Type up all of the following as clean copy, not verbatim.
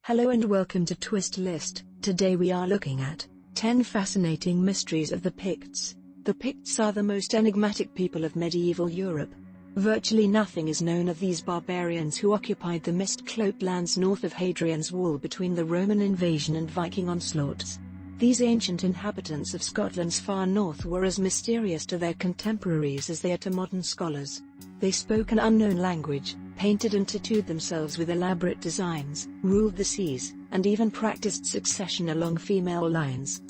Hello and welcome to Twist List. Today we are looking at 10 fascinating mysteries of the Picts. The Picts are the most enigmatic people of medieval Europe. Virtually nothing is known of these barbarians who occupied the mist-cloaked lands north of Hadrian's wall between the Roman invasion and Viking onslaughts. These ancient inhabitants of Scotland's far north were as mysterious to their contemporaries as they are to modern scholars. They spoke an unknown language, painted and tattooed themselves with elaborate designs, ruled the seas, and even practiced succession along female lines.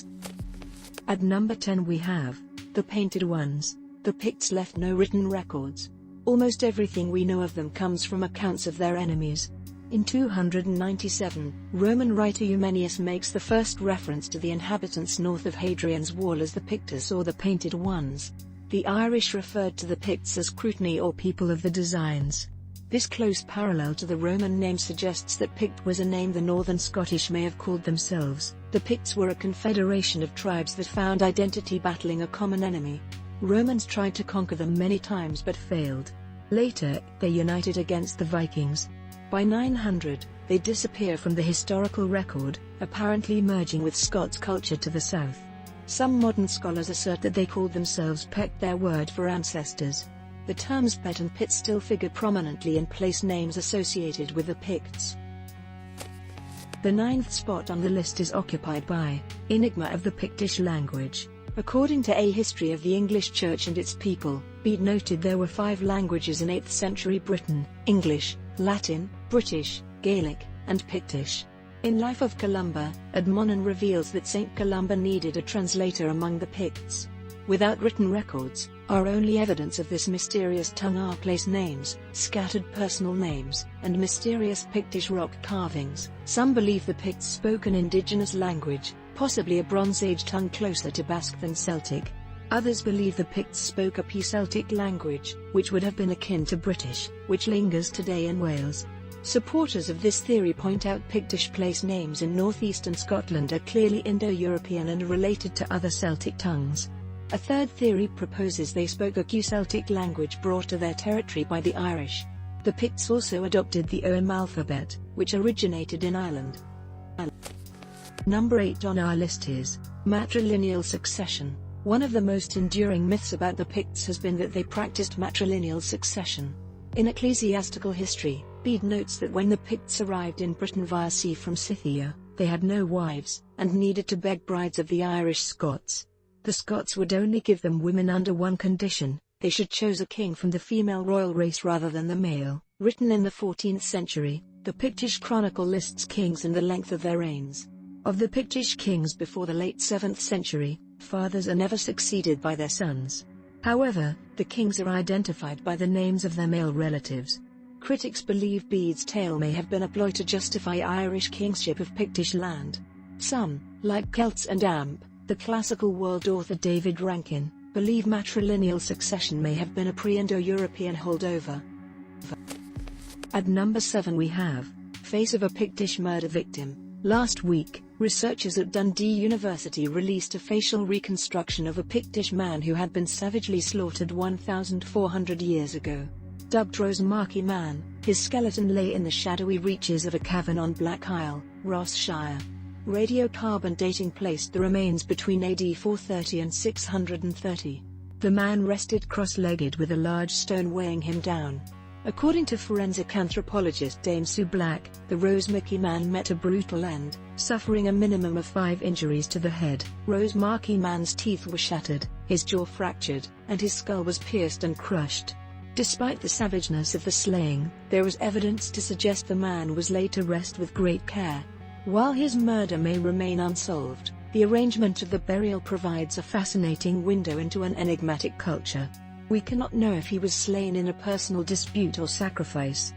At number 10 we have the Painted Ones. The Picts left no written records. Almost everything we know of them comes from accounts of their enemies. In 297, Roman writer Eumenes makes the first reference to the inhabitants north of Hadrian's wall as the Pictus or the Painted Ones. The Irish referred to the Picts as Crutni or people of the designs. This close parallel to the Roman name suggests that Pict was a name the northern Scottish may have called themselves. The Picts were a confederation of tribes that found identity battling a common enemy. Romans tried to conquer them many times but failed. Later, they united against the Vikings. By 900, they disappear from the historical record, apparently merging with Scots culture to the south. Some modern scholars assert that they called themselves Pict, their word for ancestors. The terms Pet and Pit still figure prominently in place names associated with the Picts. The 9th spot on the list is occupied by Enigma of the Pictish language. According to A History of the English Church and its People, Bede noted there were 5 languages in 8th century Britain: English, Latin, British, Gaelic, and Pictish. In Life of Columba, Admonan reveals that St. Columba needed a translator among the Picts. Without written records, our only evidence of this mysterious tongue are place names, scattered personal names, and mysterious Pictish rock carvings. Some believe the Picts spoke an indigenous language, possibly a Bronze Age tongue closer to Basque than Celtic. Others believe the Picts spoke a P-Celtic language, which would have been akin to British, which lingers today in Wales. Supporters of this theory point out Pictish place names in northeastern Scotland are clearly Indo-European and related to other Celtic tongues. A third theory proposes they spoke a Q-Celtic language brought to their territory by the Irish. The Picts also adopted the Ogham alphabet, which originated in Ireland. Number 8 on our list is Matrilineal Succession. One of the most enduring myths about the Picts has been that they practiced matrilineal succession. In ecclesiastical history, Bede notes that when the Picts arrived in Britain via sea from Scythia, they had no wives, and needed to beg brides of the Irish Scots. The Scots would only give them women under one condition: they should choose a king from the female royal race rather than the male. Written in the 14th century, the Pictish Chronicle lists kings and the length of their reigns. Of the Pictish kings before the late 7th century, fathers are never succeeded by their sons. However, the kings are identified by the names of their male relatives. Critics believe Bede's tale may have been a ploy to justify Irish kingship of Pictish land. Some, like Celts and Amp, the classical world author David Rankin, believe matrilineal succession may have been a pre-Indo-European holdover. At number 7 we have Face of a Pictish Murder Victim. Last week, researchers at Dundee University released a facial reconstruction of a Pictish man who had been savagely slaughtered 1,400 years ago. Dubbed Rosemarkie Man, his skeleton lay in the shadowy reaches of a cavern on Black Isle, Ross-shire. Radiocarbon dating placed the remains between AD 430 and 630. The man rested cross-legged with a large stone weighing him down. According to forensic anthropologist Dame Sue Black, the Rosemarkie Man met a brutal end, suffering a minimum of 5 injuries to the head. Rosemarkie Man's teeth were shattered, his jaw fractured, and his skull was pierced and crushed. Despite the savageness of the slaying, there was evidence to suggest the man was laid to rest with great care. While his murder may remain unsolved, the arrangement of the burial provides a fascinating window into an enigmatic culture. We cannot know if he was slain in a personal dispute or sacrifice.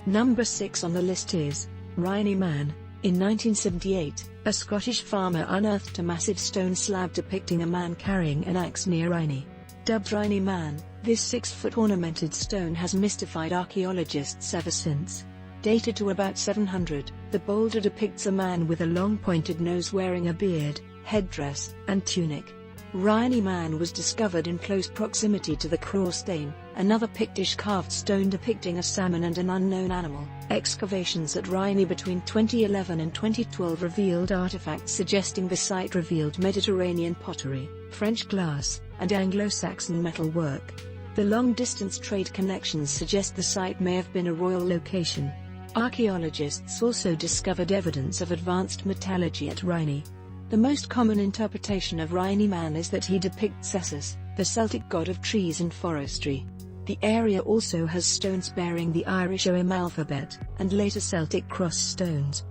Number 6 on the list is Rhynie Man. In 1978, a Scottish farmer unearthed a massive stone slab depicting a man carrying an axe near Rhynie. Dubbed Rhynie Man, this 6-foot ornamented stone has mystified archaeologists ever since. Dated to about 700, the boulder depicts a man with a long pointed nose wearing a beard, headdress, and tunic. Rhynie Man was discovered in close proximity to the Crawstane, Another Pictish carved stone depicting a salmon and an unknown animal. Excavations at Rhynie between 2011 and 2012 revealed artifacts suggesting the site revealed Mediterranean pottery, French glass, and Anglo-Saxon metalwork. The long-distance trade connections suggest the site may have been a royal location. Archaeologists also discovered evidence of advanced metallurgy at Rhynie. The most common interpretation of Rhynie man is that he depicts Cessus, the Celtic god of trees and forestry. The area also has stones bearing the Irish OM alphabet, and later Celtic cross stones.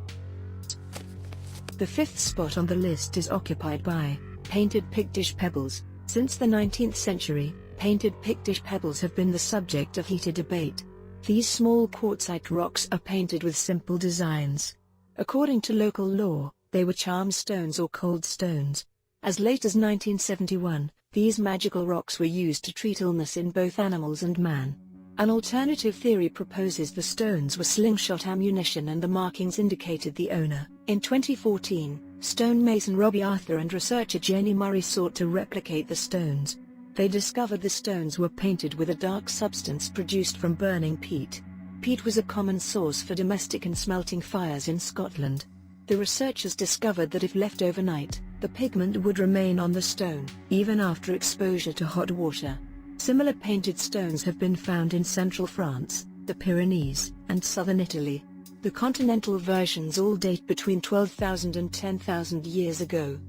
The fifth spot on the list is occupied by painted Pictish pebbles. Since the 19th century, painted Pictish pebbles have been the subject of heated debate. These small quartzite rocks are painted with simple designs. According to local law, they were charm stones or cold stones. As late as 1971, these magical rocks were used to treat illness in both animals and man. An alternative theory proposes the stones were slingshot ammunition and the markings indicated the owner. In 2014, stonemason Robbie Arthur and researcher Jenny Murray sought to replicate the stones. They discovered the stones were painted with a dark substance produced from burning peat. Peat was a common source for domestic and smelting fires in Scotland. The researchers discovered that if left overnight, the pigment would remain on the stone, even after exposure to hot water. Similar painted stones have been found in central France, the Pyrenees, and southern Italy. The continental versions all date between 12,000 and 10,000 years ago.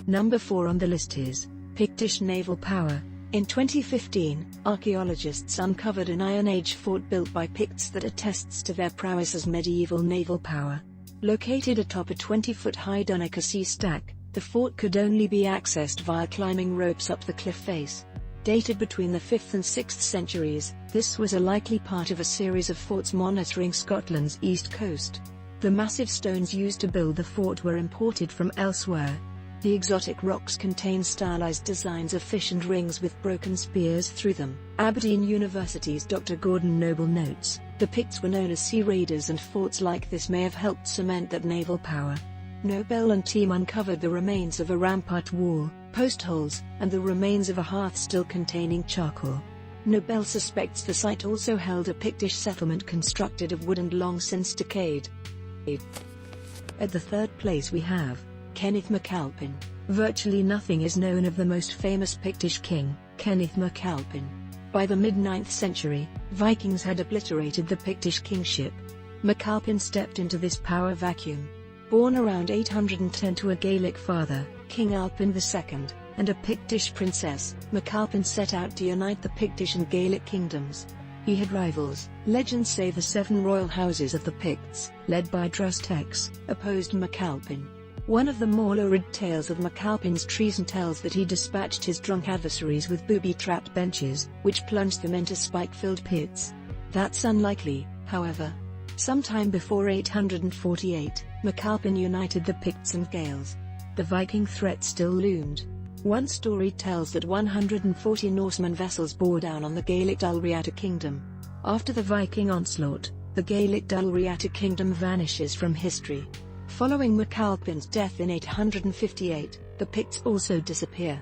Number 4 on the list is Pictish naval power. In 2015, archaeologists uncovered an Iron Age fort built by Picts that attests to their prowess as medieval naval power. Located atop a 20-foot-high Donegal sea stack, the fort could only be accessed via climbing ropes up the cliff face. Dated between the 5th and 6th centuries, this was a likely part of a series of forts monitoring Scotland's east coast. The massive stones used to build the fort were imported from elsewhere. The exotic rocks contain stylized designs of fish and rings with broken spears through them. Aberdeen University's Dr. Gordon Noble notes, the Picts were known as sea raiders and forts like this may have helped cement that naval power. Noble and team uncovered the remains of a rampart wall, post holes, and the remains of a hearth still containing charcoal. Noble suspects the site also held a Pictish settlement constructed of wood and long since decayed. At the third place we have Kenneth MacAlpin. Virtually nothing is known of the most famous Pictish king, Kenneth MacAlpin. By the mid-9th century, Vikings had obliterated the Pictish kingship. MacAlpin stepped into this power vacuum. Born around 810 to a Gaelic father, King Alpin II, and a Pictish princess, MacAlpin set out to unite the Pictish and Gaelic kingdoms. He had rivals. Legends say the 7 royal houses of the Picts, led by Drustex, opposed MacAlpin. One of the more lurid tales of MacAlpin's treason tells that he dispatched his drunk adversaries with booby-trapped benches, which plunged them into spike-filled pits. That's unlikely, however. Sometime before 848, MacAlpin united the Picts and Gaels. The Viking threat still loomed. One story tells that 140 Norseman vessels bore down on the Gaelic Dalriata kingdom. After the Viking onslaught, the Gaelic Dalriata kingdom vanishes from history. Following MacAlpin's death in 858, the Picts also disappear.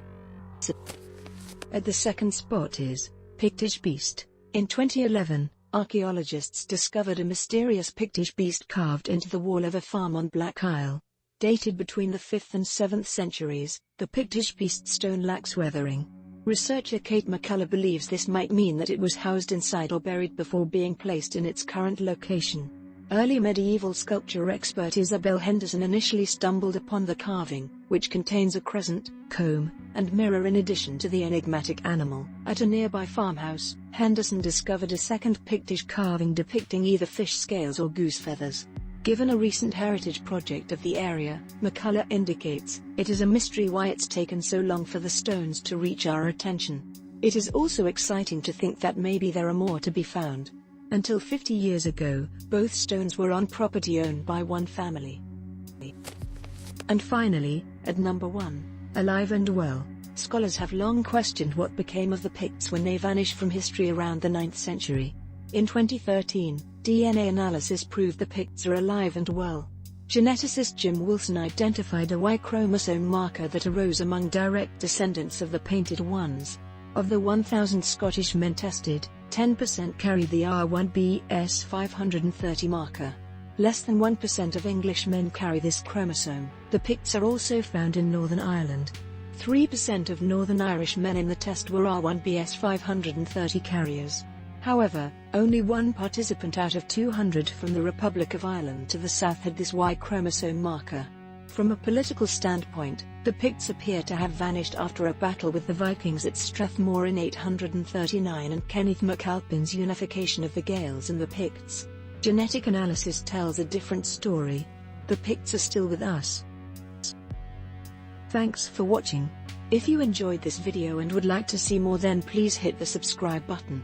At the second spot is Pictish beast. In 2011, archaeologists discovered a mysterious Pictish beast carved into the wall of a farm on Black Isle. Dated between the 5th and 7th centuries, the Pictish beast stone lacks weathering. Researcher Kate McCullough believes this might mean that it was housed inside or buried before being placed in its current location. Early medieval sculpture expert Isabel Henderson initially stumbled upon the carving, which contains a crescent, comb, and mirror in addition to the enigmatic animal. At a nearby farmhouse, Henderson discovered a second Pictish carving depicting either fish scales or goose feathers. Given a recent heritage project of the area, McCullough indicates, it is a mystery why it's taken so long for the stones to reach our attention. It is also exciting to think that maybe there are more to be found. Until 50 years ago, both stones were on property owned by one family. And finally, at number 1, alive and well. Scholars have long questioned what became of the Picts when they vanished from history around the 9th century. In 2013, DNA analysis proved the Picts are alive and well. Geneticist Jim Wilson identified a Y chromosome marker that arose among direct descendants of the Painted Ones. Of the 1,000 Scottish men tested, 10% carried the R1bs 530 marker. Less than 1% of English men carry this chromosome. The Picts are also found in Northern Ireland. 3% of Northern Irish men in the test were R1bs 530 carriers. However, only one participant out of 200 from the Republic of Ireland to the south had this Y chromosome marker. From a political standpoint, the Picts appear to have vanished after a battle with the Vikings at Strathmore in 839 and Kenneth MacAlpin's unification of the Gaels and the Picts. Genetic analysis tells a different story. The Picts are still with us. Thanks for watching. If you enjoyed this video and would like to see more, then please hit the subscribe button.